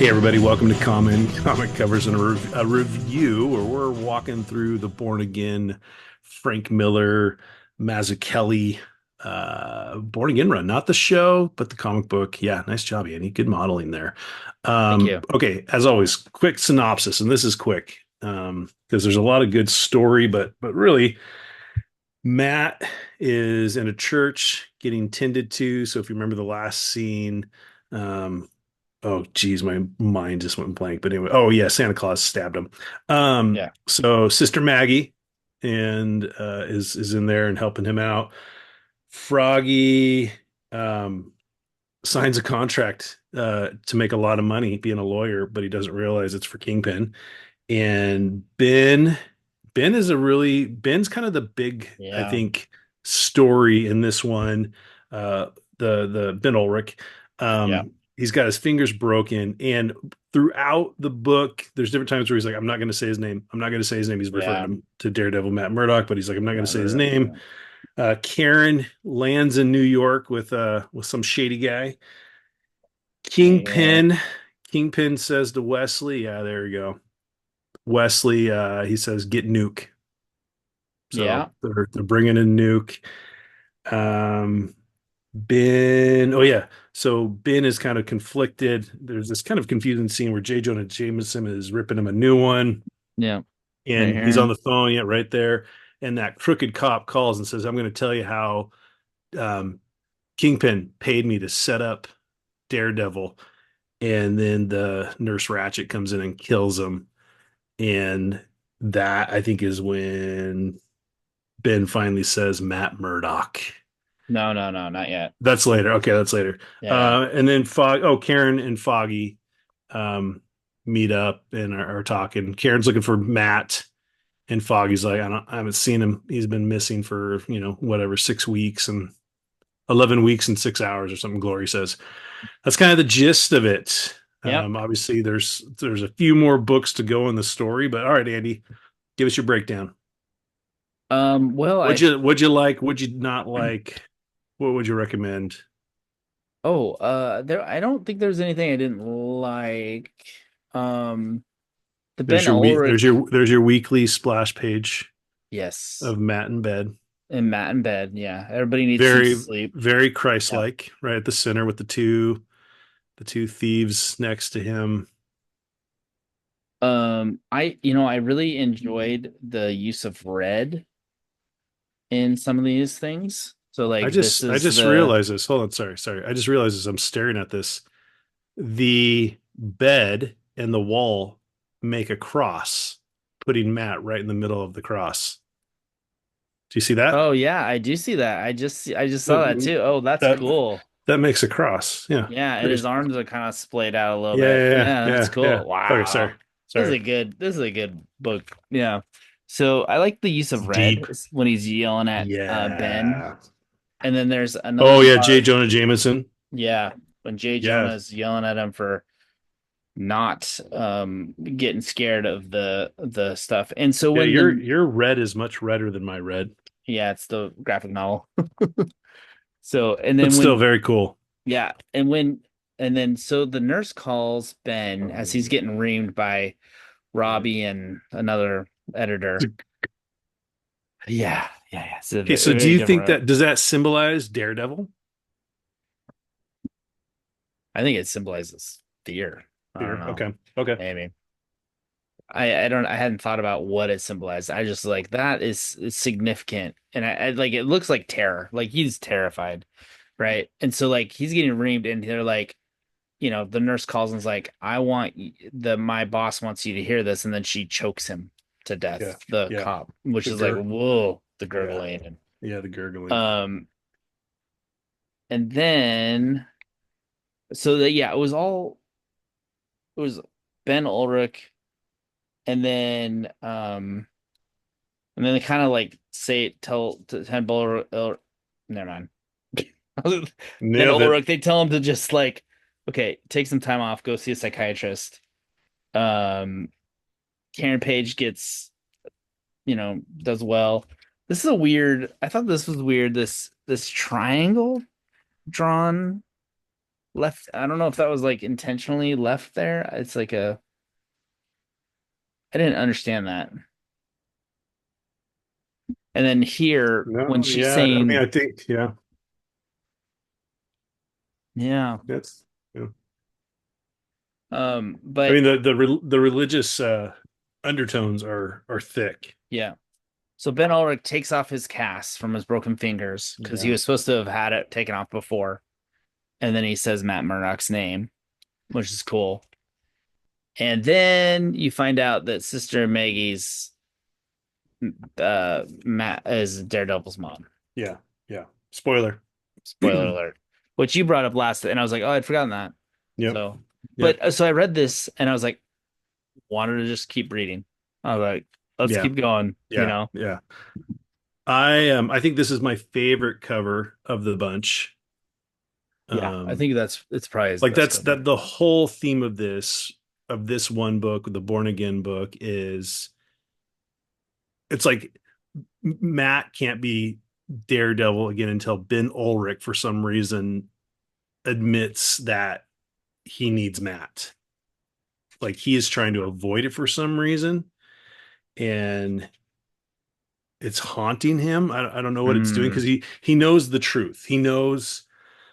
Hey everybody, welcome to Comic Covers and a review where we're walking through the Born Again Frank Miller Mazzucchelli Born Again run, not the show, but the comic book. Yeah, nice job, Andy. Good modeling there. Thank you. Okay, as always, quick synopsis, and this is quick because there's a lot of good story, but really Matt is in a church getting tended to. So if you remember the last scene, um, oh geez, my mind just went blank. But anyway, oh yeah, Santa Claus stabbed him. Yeah. So Sister Maggie and is in there and helping him out. Froggy um, signs a contract to make a lot of money being a lawyer, but he doesn't realize it's for Kingpin. And Ben is Ben's kind of the big, I Yeah. think, story in this one. The Ben Ulrich. Yeah. He's got his fingers broken, and throughout the book, there's different times where he's like, "I'm not going to say his name. I'm not going to say his name." He's referring Yeah. to Daredevil Matt Murdock, but he's like, "I'm not going to say his Remember. name." Karen lands in New York with some shady guy. Yeah. Kingpin. Kingpin says to Wesley, "Yeah, there you go." Wesley, he says, "Get Nuke." So Yeah. they're bringing in Nuke. Um, Ben, oh yeah. So Ben is kind of conflicted. There's this kind of confusing scene where J. Jonah Jameson is ripping him a new one, Yeah. Right and he's on here. the phone, yeah, right there. And that crooked cop calls and says, "I'm going to tell you how um, Kingpin paid me to set up Daredevil." And then the Nurse Ratchet comes in and kills him. And that I think is when Ben finally says Matt Murdock. No, no, no, not yet. That's later. Okay, that's later. Yeah, yeah. And then Karen and Foggy um, meet up and are talking. Karen's looking for Matt, and Foggy's like, I haven't seen him. He's been missing for whatever 6 weeks and 11 weeks and 6 hours or something. Glory says that's kind of the gist of it. Yep. Obviously, there's a few more books to go in the story, but all right, Andy, give us your breakdown. Well, What'd you like? What'd you not like? What would you recommend? there I don't think there's anything I didn't like. Um, the There's Ben your week. Ulrich, There's your weekly splash page yes. of Matt in bed. And Matt in bed, yeah. Everybody needs some Very sleep. very Yeah. Christ-like, right at the center with the two thieves next to him. I really enjoyed the use of red in some of these things. So I like this just I is just the realized this. Hold on, sorry. I just realized as I'm staring at this, the bed and the wall make a cross, putting Matt right in the middle of the cross. Do you see that? Oh yeah, I do see that. I just saw that That too. Oh, that's that, cool. that makes a cross. Yeah. Yeah, and his There's arms are kind of splayed out a little yeah, bit. yeah, yeah, Yeah, that's yeah, yeah. cool. Okay, Wow. sorry. This is a good book. Yeah. So I like the use It's of red deep. when he's yelling at Ben. Yeah. And then there's another Oh yeah, J. part. Jonah Jameson. Yeah, when Jay Yeah. Jonah's yelling at him for not getting scared of the stuff. And so Yeah, when your the your red is much redder than my red, yeah, it's the graphic novel. So and but then still when very cool. yeah, and then so the nurse calls Ben as he's getting reamed by Robbie and another editor. Yeah, yeah, yeah. It's a Okay, so do very you think different. that does that symbolize Daredevil? I think it symbolizes fear. I don't Here. know. Okay. Okay. Maybe. I hadn't thought about what it symbolized. I just like that is significant. And I like it looks like terror. Like he's terrified, right? And so like he's getting reamed and they're like, the nurse calls and's like, I want my boss wants you to hear this, and then she chokes him to Yeah. death, the Yeah. cop, which The is like, gur. whoa, the Yeah. gurgling. Yeah. The gurgling. Um, and then so that yeah, it was Ben Ulrich, and then they kind of like say tell to Ben Ulrich, never mind. Ben Nailed it. Ulrich, they tell him to just like, okay, take some time off, go see a psychiatrist. Um, Karen Page gets does well. This is a weird. I thought this was weird. This triangle drawn. left. I don't know if that was like intentionally left there. It's like a I didn't understand that. And then here when No, she's yeah. I mean, saying, I think, yeah, yeah, that's, yeah. I but mean, the religious undertones are thick. yeah. So Ben Ulrich takes off his cast from his broken fingers because he Yeah. was supposed to have had it taken off before. And then he says Matt Murdock's name, which is cool. And then you find out that Sister Maggie's Matt is Daredevil's mom. Yeah. Yeah. Spoiler. Spoiler alert. Which you brought up last, and I was like, oh, I'd forgotten that. Yep. So, Yep. so I read this and I was like, wanted to just keep reading. I was like, let's Yeah. keep going, you Yeah. know? Yeah. I think this is my favorite cover of the bunch. Yeah, I Um, think it's probably his like best that's cover. that the whole theme of this one book, the Born Again book, is it's like Matt can't be Daredevil again until Ben Ulrich for some reason admits that he needs Matt. Like he is trying to avoid it for some reason, and it's haunting him. I don't know what it's doing because Mm, he knows the truth.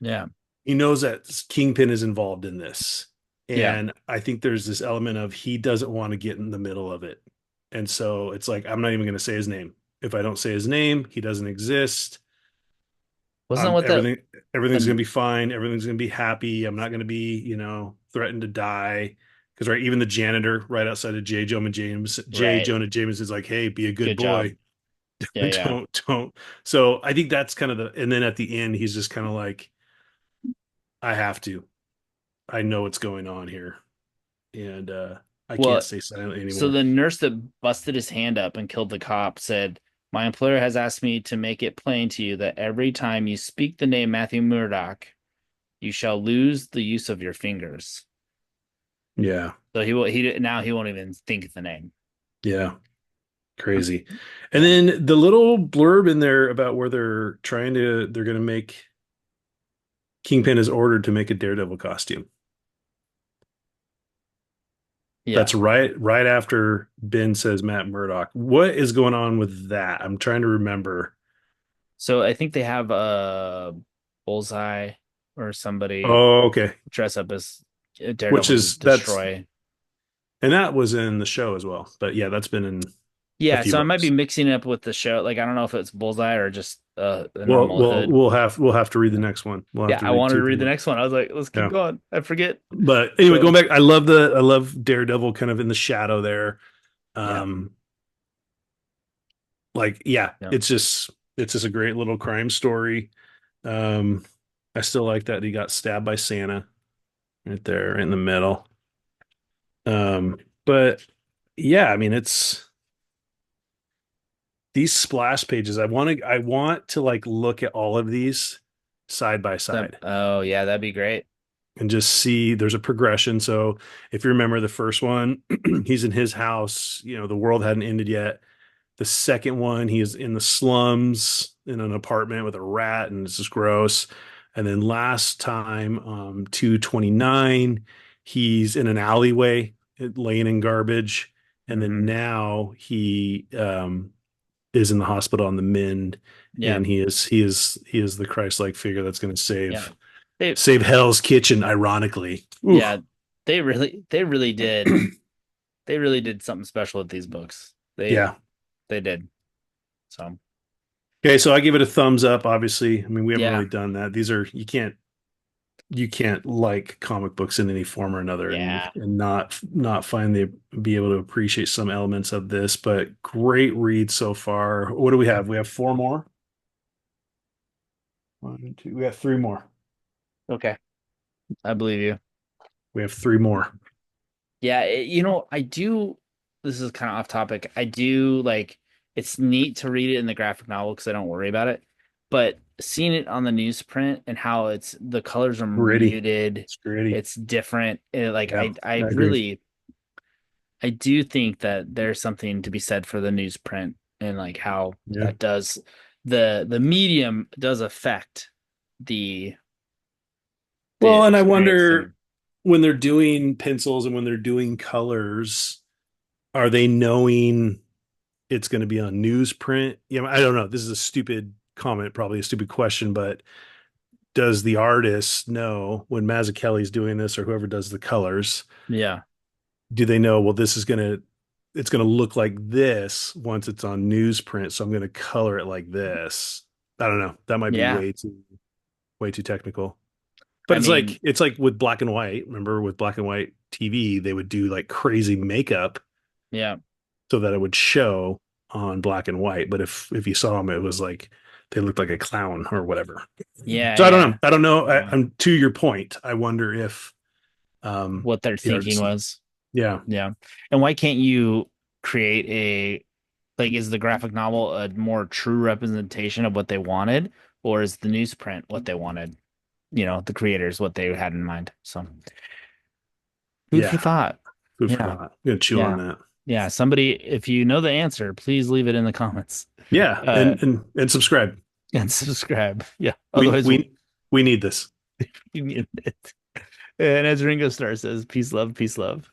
yeah, He knows that Kingpin is involved in this. yeah. And I think there's this element of he doesn't want to get in the middle of it. And so it's like, I'm not even going to say his name. If I don't say his name, he doesn't exist. Wasn't that what that? Everything, everything's going And to be fine. Everything's going to be happy. I'm not going to be, threatened to die. Because right, even the janitor right outside of J. right? Jonah James is like, hey, be a good Good job. boy. Yeah, yeah. Don't. So I think that's kind of and then at the end, he's just kind of like, I have to. I know what's going on here, and I can't Well, stay silent so anymore. the nurse that busted his hand up and killed the cop said, "My employer has asked me to make it plain to you that every time you speak the name Matthew Murdock, you shall lose the use of your fingers." Yeah, So he won't even think of the name. yeah, crazy. And Yeah. then the little blurb in there about where they're going to make Kingpin is ordered to make a Daredevil costume. Yeah. That's right after Ben says Matt Murdock. What is going on with that? I'm trying to remember. So I think they have a Bullseye or somebody Oh, okay. dress up as Which Daredevil to is that's destroy. and that was in the show as well. But yeah, that's been in a Yeah, few so I might be books. mixing it up with the show. Like I don't know if it's Bullseye or just a Well, normal well, hood. we'll have to read the next one. We'll have Yeah, to I read wanted to two, read three the more. next one. I was like, let's keep Yeah. going. I forget. But anyway, going So back, I love Daredevil kind of in the shadow there. yeah, Um, like yeah, yeah, it's just a great little crime story. Um, I still like that he got stabbed by Santa right there, right in the middle. But yeah, I mean it's these splash pages. I want to like look at all of these side by side oh yeah, that'd be great. and just see there's a progression. So if you remember the first one, he's in his house, the world hadn't ended yet. The second one, he is in the slums in an apartment with a rat, and it's just gross. And then last time, 229, he's in an alleyway laying in garbage. And then Hmm. now he is in the hospital on the mend, Yeah, and he is the Christ-like figure that's going to yeah. save They save Hell's Kitchen, ironically. Ooh. yeah, they really did something special with these books. Yeah. They did. So Okay, so I give it a thumbs up, obviously. I mean, we haven't yeah, really done that. These are you can't like comic books in any form or another and yeah. not find the be able to appreciate some elements of this, but great read so far. What do we have? We have four more. One, two, we have three more. Okay, I believe you. We have three more. Yeah, I do. This is kind of off topic. I do like it's neat to read it in the graphic novel because I don't worry about it. But seeing it on the newsprint and how the colors are Gritty. muted, It's gritty. it's different. Yeah, I agree. I do think that there's something to be said for the newsprint and like how Yeah. that does the medium does affect the Well, and I experience wonder thing. when they're doing pencils and when they're doing colors, are they knowing it's going to be on newsprint? Yeah, I don't know. This is a stupid comment, probably a stupid question, but does the artist know when Mazzucchelli's doing this or whoever does the colors, Yeah. do they know, well, this is going to, it's going to look like this once it's on newsprint, so I'm going to color it like this. I don't know. That might be Yeah. way too technical. But I mean, it's like with black and white. Remember with black and white TV, they would do like crazy makeup yeah. so that it would show on black and white. But if you saw them, it was like they looked like a clown or whatever. Yeah, So I don't know. yeah. I don't know. Yeah. I'm to your point. I wonder if What they're the thinking artist. was. Yeah, Yeah. And why can't you create like, is the graphic novel a more true representation of what they wanted, or is the newsprint what they wanted? The creators, what they had in mind. So, food for yeah. thought. Food for Yeah. thought. I'm gonna chew on Yeah. that. Yeah. Somebody, if you know the answer, please leave it in the comments. Yeah, Uh, and subscribe. and subscribe. Yeah. We Otherwise, we we need this. you need it. And as Ringo Starr says, peace, love, peace, love.